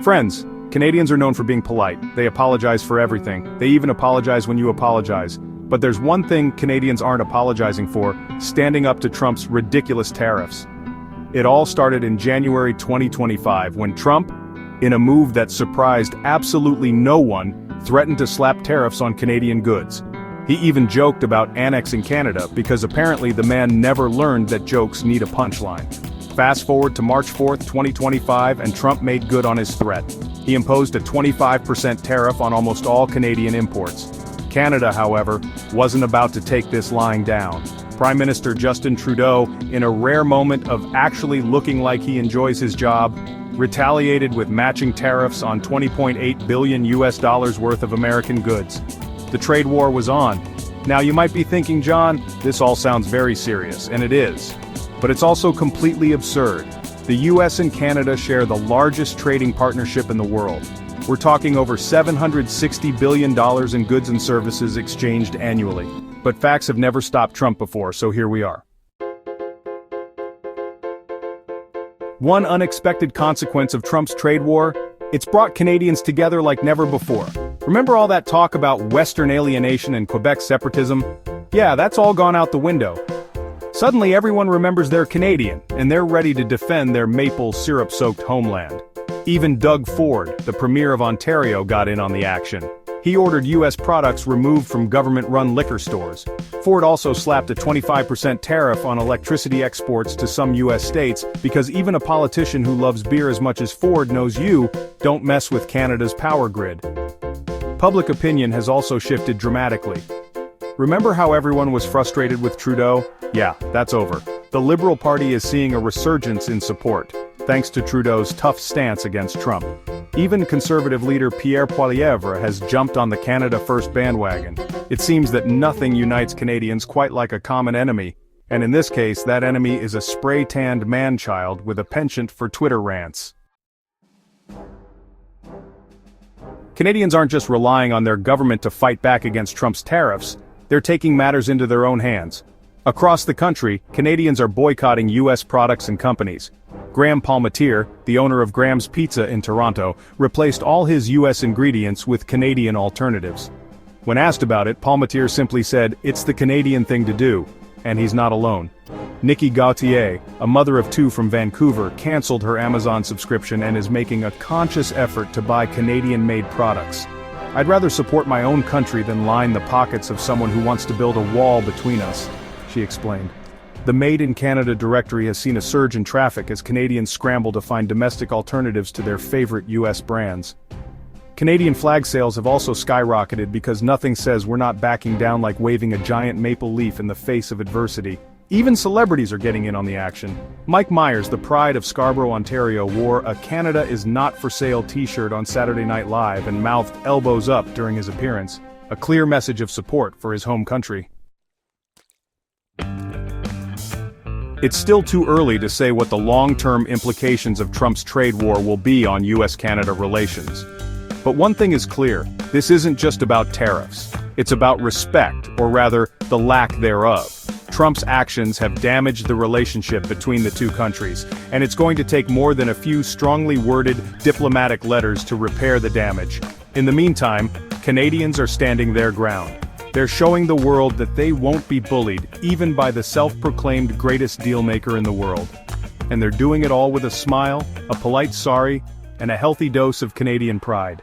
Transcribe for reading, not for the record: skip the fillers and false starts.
Friends, Canadians are known for being polite. They apologize for everything. They even apologize when you apologize. But there's one thing Canadians aren't apologizing for: standing up to Trump's ridiculous tariffs. It all started in January 2025 when Trump, in a move that surprised absolutely no one, threatened to slap tariffs on Canadian goods. He even joked about annexing Canada because apparently the man never learned that jokes need a punchline. Fast forward to March 4, 2025, and Trump made good on his threat. He imposed a 25% tariff on almost all Canadian imports. Canada, however, wasn't about to take this lying down. Prime Minister Justin Trudeau, in a rare moment of actually looking like he enjoys his job, retaliated with matching tariffs on $20.8 billion worth of American goods. The trade war was on. Now you might be thinking, John, this all sounds very serious, and it is. But it's also completely absurd. The US and Canada share the largest trading partnership in the world. We're talking over $760 billion in goods and services exchanged annually. But facts have never stopped Trump before, so here we are. One unexpected consequence of Trump's trade war: it's brought Canadians together like never before. Remember all that talk about Western alienation and Quebec separatism? Yeah, that's all gone out the window. Suddenly everyone remembers they're Canadian, and they're ready to defend their maple syrup-soaked homeland. Even Doug Ford, the Premier of Ontario, got in on the action. He ordered US products removed from government-run liquor stores. Ford also slapped a 25% tariff on electricity exports to some US states because even a politician who loves beer as much as Ford knows you don't mess with Canada's power grid. Public opinion has also shifted dramatically. Remember how everyone was frustrated with Trudeau? Yeah, that's over. The Liberal Party is seeing a resurgence in support, thanks to Trudeau's tough stance against Trump. Even Conservative leader Pierre Poilievre has jumped on the Canada First bandwagon. It seems that nothing unites Canadians quite like a common enemy, and in this case that enemy is a spray-tanned man-child with a penchant for Twitter rants. Canadians aren't just relying on their government to fight back against Trump's tariffs, they're taking matters into their own hands. Across the country, Canadians are boycotting US products and companies. Graham Palmatier, the owner of Graham's Pizza in Toronto, replaced all his US ingredients with Canadian alternatives. When asked about it, Palmatier simply said, "It's the Canadian thing to do," and he's not alone. Nikki Gauthier, a mother of two from Vancouver, cancelled her Amazon subscription and is making a conscious effort to buy Canadian-made products. "I'd rather support my own country than line the pockets of someone who wants to build a wall between us," she explained. The Made in Canada directory has seen a surge in traffic as Canadians scramble to find domestic alternatives to their favorite US brands. Canadian flag sales have also skyrocketed because nothing says we're not backing down like waving a giant maple leaf in the face of adversity. Even celebrities are getting in on the action. Mike Myers, the pride of Scarborough, Ontario, wore a "Canada is not for sale" t-shirt on Saturday Night Live and mouthed "elbows up" during his appearance, a clear message of support for his home country. It's still too early to say what the long-term implications of Trump's trade war will be on US-Canada relations. But one thing is clear: this isn't just about tariffs. It's about respect, or rather, the lack thereof. Trump's actions have damaged the relationship between the two countries, and it's going to take more than a few strongly worded diplomatic letters to repair the damage. In the meantime, Canadians are standing their ground. They're showing the world that they won't be bullied, even by the self-proclaimed greatest dealmaker in the world. And they're doing it all with a smile, a polite sorry, and a healthy dose of Canadian pride.